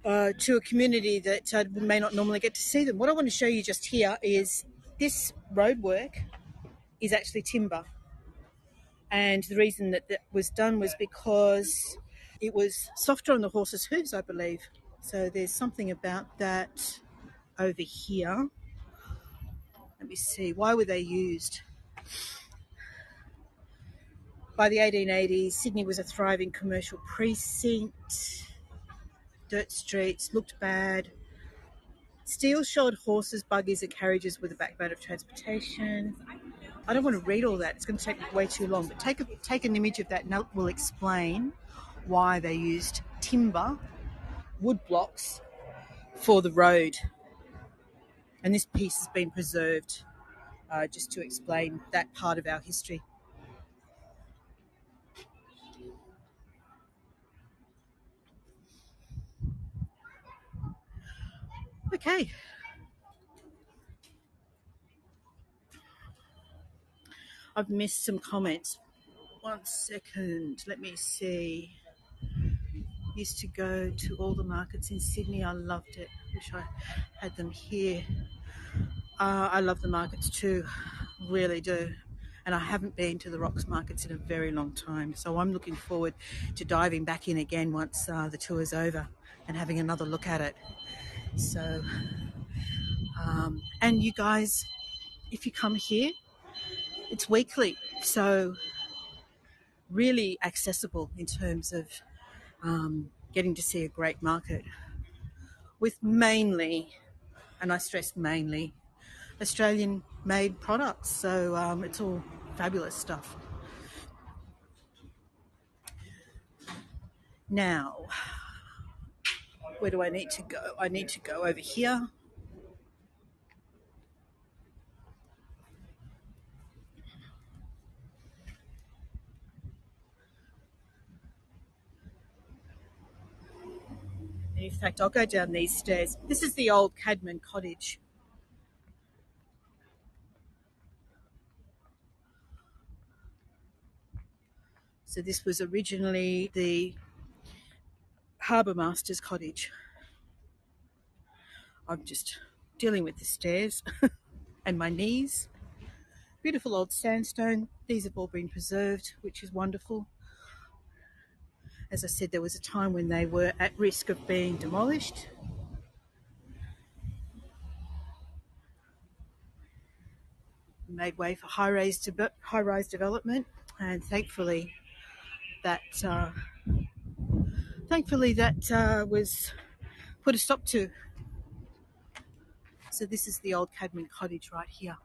to a community that may not normally get to see them. What I want to show you just here is this roadwork is actually timber. And the reason that was done was because it was softer on the horse's hooves, I believe. So there's something about that over here. Let me see. Why were they used? By the 1880s, Sydney was a thriving commercial precinct. Dirt streets looked bad. Steel-shod horses, buggies, and carriages were the backbone of transportation. I don't want to read all that. It's going to take way too long. But take an image of that, and that will explain why they used timber, wood blocks, for the road. And this piece has been preserved just to explain that part of our history. Okay. I've missed some comments. 1 second. Let me see. Used to go to all the markets in Sydney. I loved it. Wish I had them here. I love the markets too. Really do. And I haven't been to the rocks markets in a very long time. So I'm looking forward to diving back in again once the tour's over and having another look at it. So, and you guys, if you come here, it's weekly. So really accessible in terms of getting to see a great market with mainly, and I stress mainly, Australian-made products. So it's all fabulous stuff. Now, where do I need to go? I need to go over here. In fact, I'll go down these stairs. This is the old Cadman Cottage. So this was originally the harbour master's cottage. I'm just dealing with the stairs and my knees. Beautiful old sandstone. These have all been preserved, which is wonderful. As I said, there was a time when they were at risk of being demolished. Made way for high-rise development, and thankfully that was put a stop to. So this is the old Cadman cottage right here.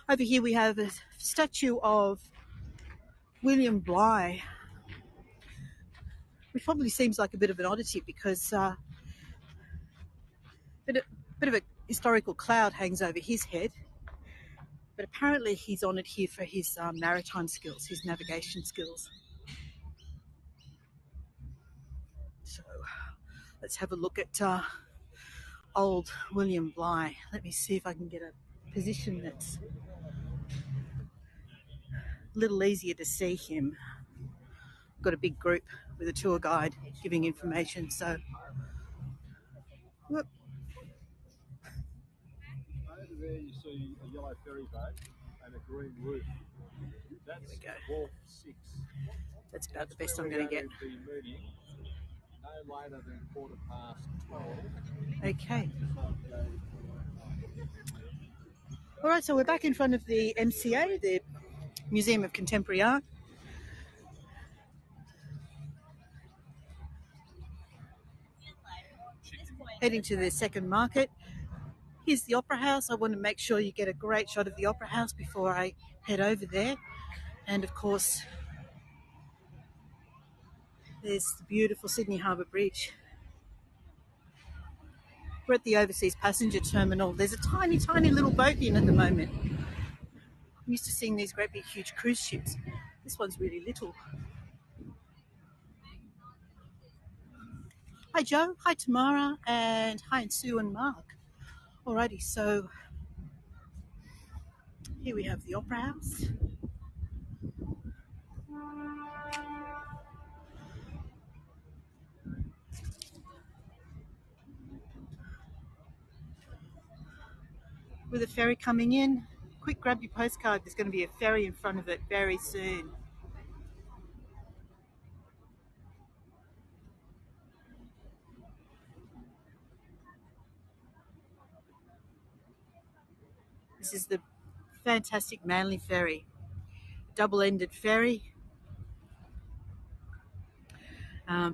Over here we have a statue of William Bligh, which probably seems like a bit of an oddity because a bit of a historical cloud hangs over his head. But apparently he's honoured here for his maritime skills, his navigation skills. So let's have a look at old William Bligh. Let me see if I can get a position that's a little easier to see him. I've got a big group with a tour guide giving information, so whoop. Over there you see a yellow ferry boat and a green roof. That's Wharf 6. That's about the best I'm going to get. Be moving no later than 12:15. Okay. All right, so we're back in front of the MCA, the Museum of Contemporary Art. Heading to the second market. Here's the Opera House. I want to make sure you get a great shot of the Opera House before I head over there. And of course, there's the beautiful Sydney Harbour Bridge. We're at the Overseas Passenger Terminal. There's a tiny, tiny little boat in at the moment. I'm used to seeing these great big huge cruise ships. This one's really little. Hi Joe, hi Tamara, and hi Sue and Mark. Alrighty, so here we have the Opera House. With a ferry coming in, quick grab your postcard. There's going to be a ferry in front of it very soon. This is the fantastic Manly ferry, double-ended ferry,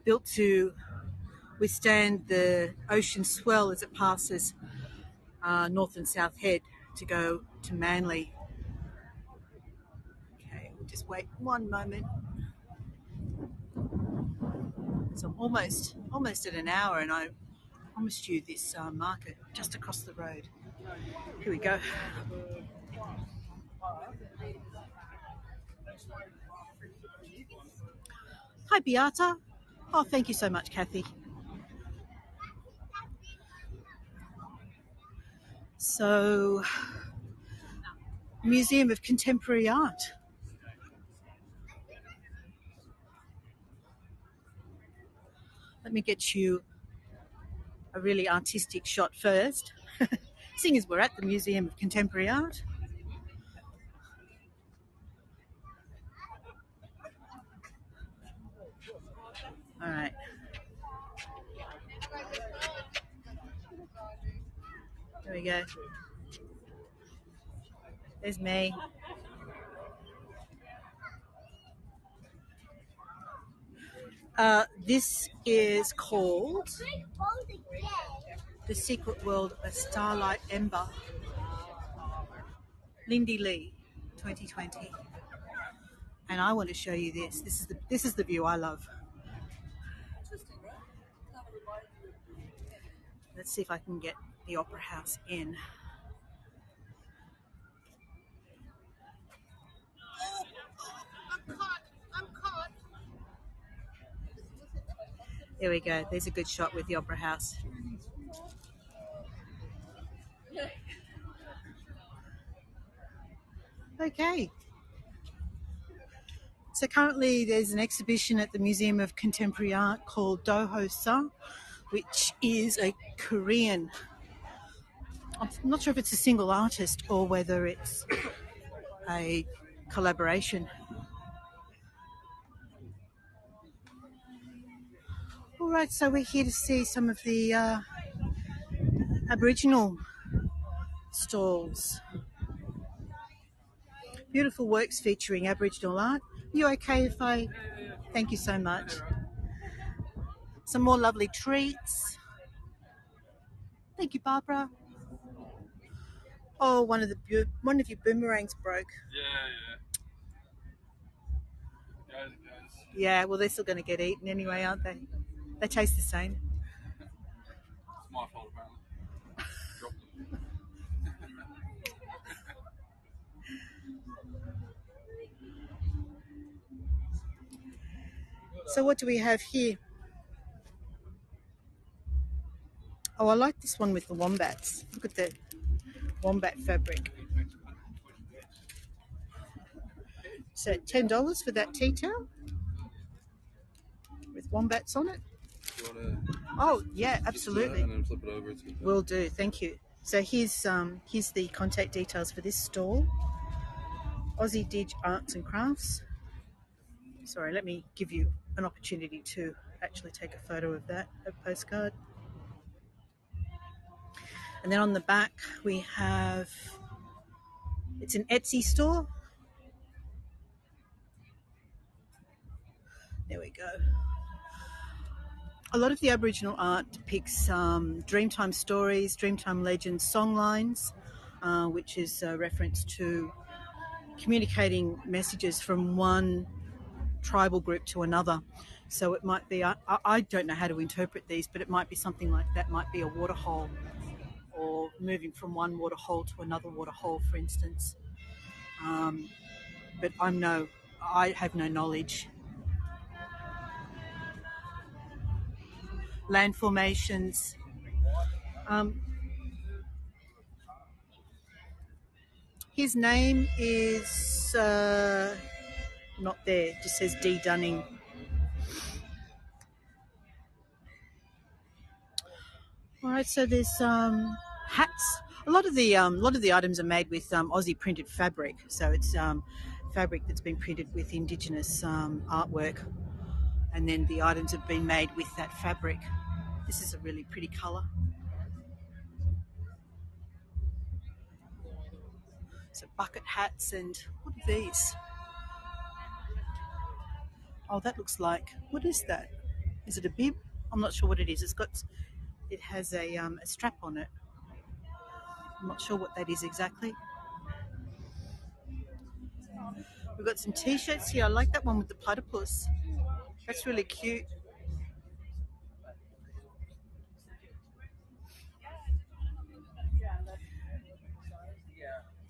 built to withstand the ocean swell as it passes North and South Head to go to Manly. Okay, we'll just wait one moment. So I'm almost at an hour, and I promised you this market just across the road. Here we go. Hi, Beata. Oh, thank you so much, Kathy. So, Museum of Contemporary Art. Let me get you a really artistic shot first. Seeing as we're at the Museum of Contemporary Art. All right. There we go. There's me. This is called The Secret World of Starlight Ember. Lindy Lee, 2020. And I want to show you this. This is the view I love. Let's see if I can get the Opera House in. I'm caught. There we go. There's a good shot with the Opera House. Okay. So currently there's an exhibition at the Museum of Contemporary Art called Doho Sa, which is a Korean. I'm not sure if it's a single artist or whether it's a collaboration. All right, so we're here to see some of the Aboriginal stalls. Beautiful works featuring Aboriginal art. You okay if I... Thank you so much. Some more lovely treats. Thank you, Barbara. Oh, one of your boomerangs broke. Yeah. Goes. Yeah, well, they're still going to get eaten anyway, aren't they? They taste the same. It's my fault, apparently. Dropped them. So what do we have here? Oh, I like this one with the wombats. Look at the wombat fabric. So $10 for that tea towel with wombats on it. You want to Oh, yeah, just absolutely. and then flip it over to Will do. Thank you. So here's the contact details for this stall. Aussie Dig Arts and Crafts. Sorry, let me give you an opportunity to actually take a photo of that, a postcard. And then on the back we have, it's an Etsy store. There we go. A lot of the Aboriginal art depicts Dreamtime stories, Dreamtime legends, songlines, which is a reference to communicating messages from one tribal group to another. So it might be, I don't know how to interpret these, but it might be something like that, might be a waterhole, or moving from one waterhole to another waterhole, for instance. But I have no knowledge. Land formations. His name is not there, just says D. Dunning. All right, so there's hats. A lot of the items are made with Aussie printed fabric, so it's fabric that's been printed with Indigenous artwork, and then the items have been made with that fabric. This is a really pretty colour. So bucket hats, and what are these? Oh, that looks like, what is that? Is it a bib? I'm not sure what it is. It has a strap on it. I'm not sure what that is exactly. We've got some t-shirts here. I like that one with the platypus. That's really cute.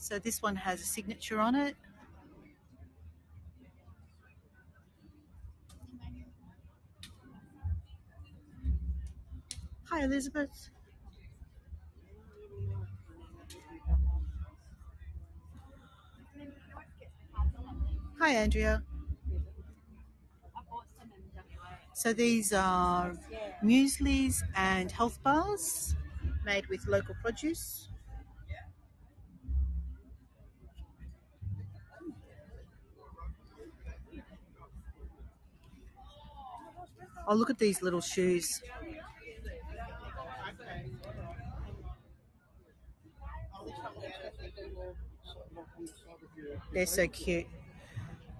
So this one has a signature on it. Hi, Elizabeth. Hi, Andrea. So these are mueslis and health bars made with local produce. Oh, look at these little shoes. They're so cute.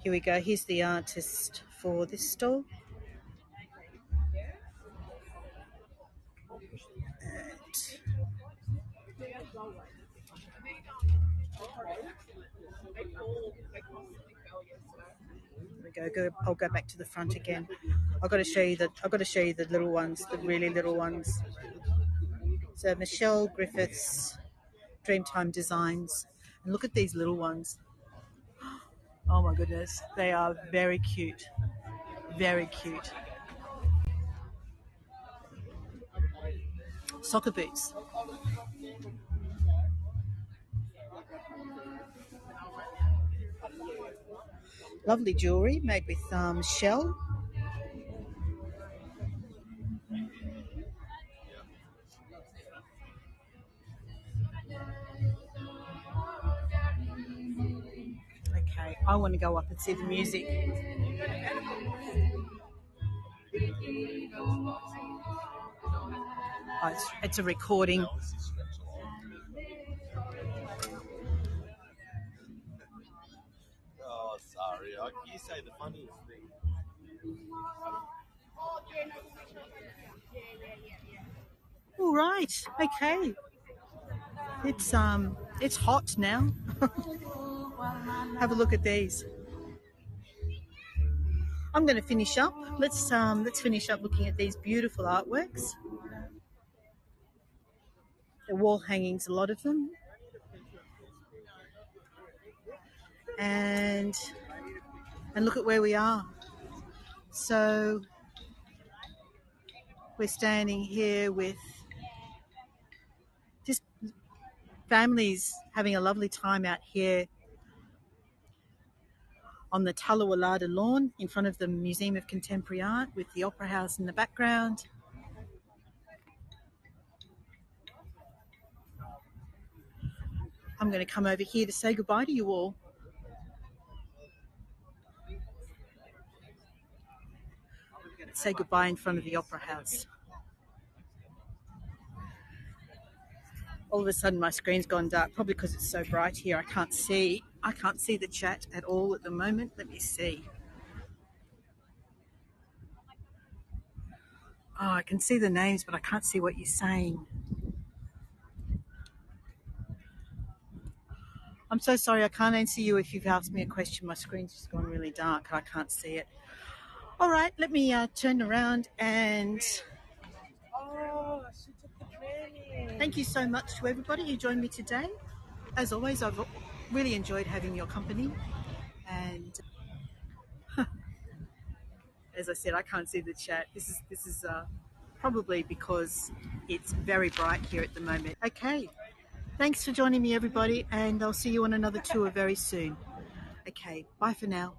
Here we go. Here's the artist for this stall. I'll go back to the front again. I've got to show you the little ones, the really little ones. So Michelle Griffiths, Dreamtime Designs, and look at these little ones. Oh my goodness, they are very cute, very cute. Soccer boots. Lovely jewellery made with shell. Okay, I want to go up and see the music. Oh, it's a recording. Oh, sorry. You say the funniest thing. All right. Okay. It's hot now. Have a look at these. I'm going to finish up. Let's finish up looking at these beautiful artworks. The wall hangings, a lot of them. And look at where we are. So we're standing here with just families having a lovely time out here on the Talawalada lawn in front of the Museum of Contemporary Art with the Opera House in the background. I'm going to come over here to say goodbye to you all. Say goodbye in front of the Opera House. All of a sudden my screen's gone dark, probably because it's so bright here. I can't see the chat at all at the moment. Let me see. Oh, I can see the names, but I can't see what you're saying. I'm so sorry, I can't answer you if you've asked me a question. My screen's just gone really dark. I can't see it. All right, let me turn around and... Oh, she took the training. Thank you so much to everybody who joined me today. As always, I've really enjoyed having your company. And as I said, I can't see the chat. This is probably because it's very bright here at the moment. Okay. Thanks for joining me, everybody, and I'll see you on another tour very soon. Okay, bye for now.